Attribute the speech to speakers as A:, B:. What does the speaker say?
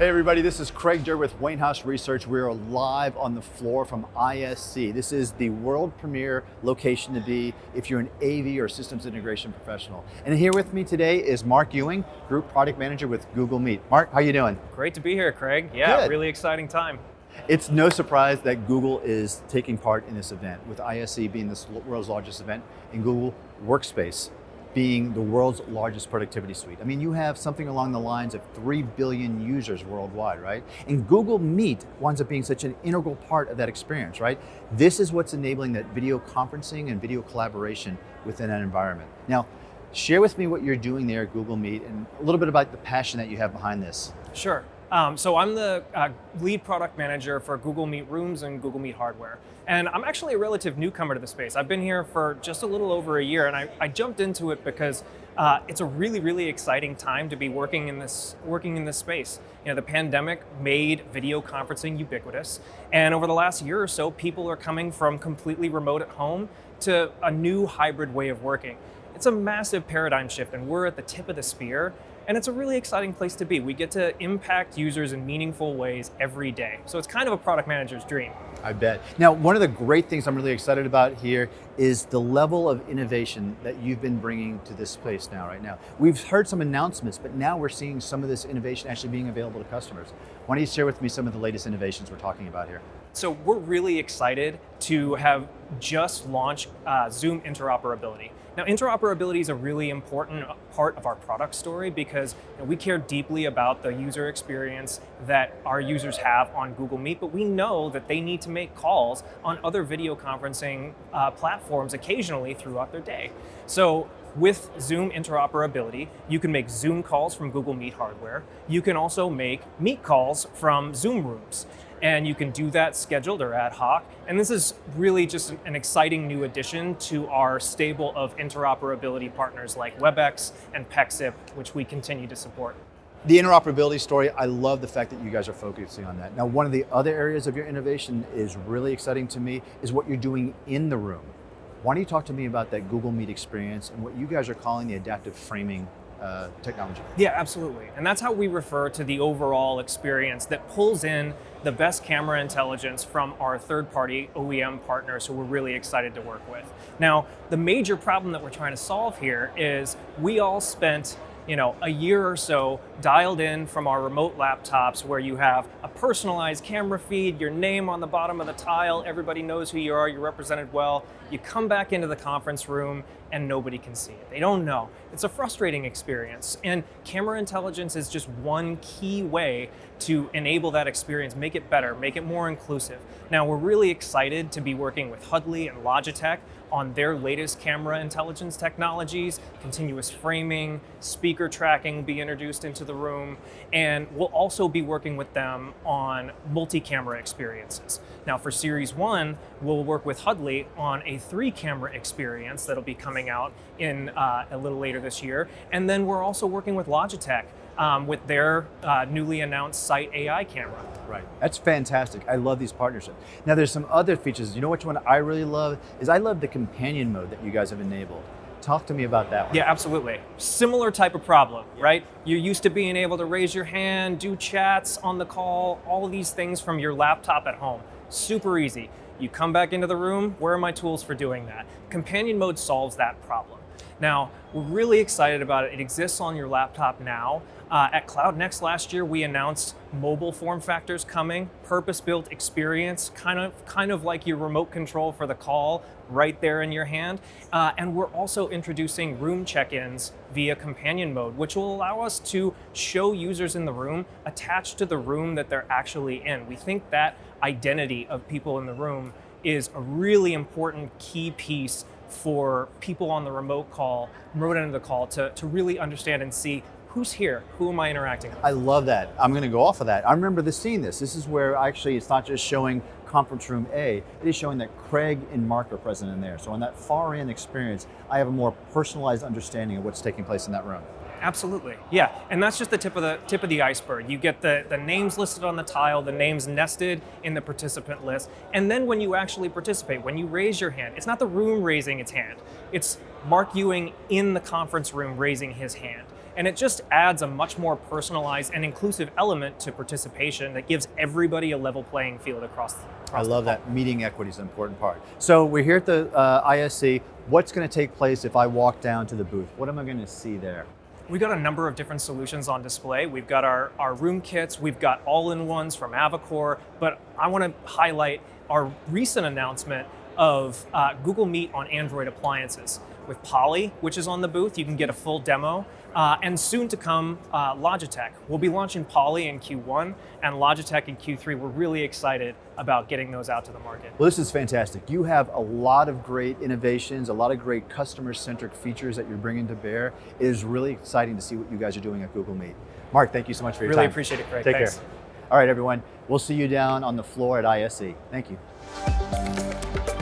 A: Hey everybody, this is Craig Durr with Wainhouse Research. We are live on the floor from ISE. This is the world premiere location to be if you're an AV or systems integration professional. And here with me today is Mark Ewing, Group Product Manager with Google Meet. Mark, how you doing?
B: Great to be here, Craig. Yeah,
A: Good.
B: really exciting time.
A: It's no surprise that Google is taking part in this event, with ISE being the world's largest event and Google Workspace being the world's largest productivity suite. I mean, you have something along the lines of 3 billion users worldwide, right? And Google Meet winds up being such an integral part of that experience, right? This is what's enabling that video conferencing and video collaboration within that environment. Now, share with me what you're doing there at Google Meet and a little bit about the passion that you have behind this.
B: Sure. So I'm the lead product manager for Google Meet Rooms and Google Meet hardware. And I'm actually a relative newcomer to the space. I've been here for just a little over a year, and I jumped into it because it's a really, really exciting time to be working in this space. You know, the pandemic made video conferencing ubiquitous, and over the last year or so, people are coming from completely remote at home to a new hybrid way of working. It's a massive paradigm shift, and we're at the tip of the spear. And it's a really exciting place to be. We get to impact users in meaningful ways every day. So it's kind of a product manager's dream.
A: I bet. Now, one of the great things I'm really excited about here is the level of innovation that you've been bringing to this place right now. We've heard some announcements, but now we're seeing some of this innovation actually being available to customers. Why don't you share with me some of the latest innovations we're talking about here?
B: So we're really excited to have just launched Zoom interoperability. Now, interoperability is a really important part of our product story because we care deeply about the user experience that our users have on Google Meet, but we know that they need to make calls on other video conferencing platforms occasionally throughout their day. So with Zoom interoperability, you can make Zoom calls from Google Meet hardware. You can also make Meet calls from Zoom Rooms. And you can do that scheduled or ad hoc. And this is really just an exciting new addition to our stable of interoperability partners like WebEx and Pexip, which we continue to support.
A: The interoperability story, I love the fact that you guys are focusing on that. Now, one of the other areas of your innovation is really exciting to me is what you're doing in the room. Why don't you talk to me about that Google Meet experience and what you guys are calling the adaptive framing technology?
B: Yeah, absolutely. And that's how we refer to the overall experience that pulls in the best camera intelligence from our third-party OEM partners who we're really excited to work with. Now, the major problem that we're trying to solve here is we all spent a year or so dialed in from our remote laptops where you have a personalized camera feed, your name on the bottom of the tile, everybody knows who you are, you're represented well. You come back into the conference room and nobody can see it. They don't know. It's a frustrating experience. And camera intelligence is just one key way to enable that experience, make it better, make it more inclusive. Now, we're really excited to be working with Huddly and Logitech on their latest camera intelligence technologies. Continuous framing, speaker tracking will be introduced into the room, and we'll also be working with them on multi-camera experiences. Now for Series 1, we'll work with Huddly on a 3-camera experience that'll be coming out in a little later this year, and then we're also working with Logitech with their newly announced Sight AI camera.
A: Right, that's fantastic. I love these partnerships. Now there's some other features. You know which one I really love is I love the companion mode that you guys have enabled. Talk to me about that one.
B: Yeah, absolutely. Similar type of problem, right? You're used to being able to raise your hand, do chats on the call, all of these things from your laptop at home. Super easy. You come back into the room, where are my tools for doing that? Companion mode solves that problem. Now, we're really excited about it. It exists on your laptop now. At Cloud Next last year, we announced mobile form factors coming, purpose-built experience, kind of like your remote control for the call right there in your hand. And we're also introducing room check-ins via companion mode, which will allow us to show users in the room attached to the room that they're actually in. We think that identity of people in the room is a really important key piece for people on the remote end of the call to really understand and see who's here, who am I interacting with.
A: I love that. I'm going to go off of that. I remember seeing this. This is where actually it's not just showing conference room A, it is showing that Craig and Mark are present in there. So on that far end experience, I have a more personalized understanding of what's taking place in that room.
B: Absolutely, yeah, and that's just the tip of the iceberg. You get the names listed on the tile, the names nested in the participant list, and then when you actually participate, when you raise your hand, it's not the room raising its hand, it's Mark Ewing in the conference room raising his hand. And it just adds a much more personalized and inclusive element to participation that gives everybody a level playing field across
A: I love that. Meeting equity is an important part. So we're here at the ISE. What's going to take place if I walk down to the booth? What am I going to see there?
B: We've got a number of different solutions on display. We've got our room kits, we've got all-in-ones from Avicor, but I want to highlight our recent announcement of Google Meet on Android appliances. With Poly, which is on the booth, you can get a full demo, and soon to come, Logitech. We'll be launching Poly in Q1 and Logitech in Q3. We're really excited about getting those out to the market.
A: Well, this is fantastic. You have a lot of great innovations, a lot of great customer-centric features that you're bringing to bear. It is really exciting to see what you guys are doing at Google Meet. Mark, thank you so much for your time.
B: Really appreciate it, Craig.
A: Take
B: Thanks.
A: care. All right, everyone. We'll see you down on the floor at ISE. Thank you.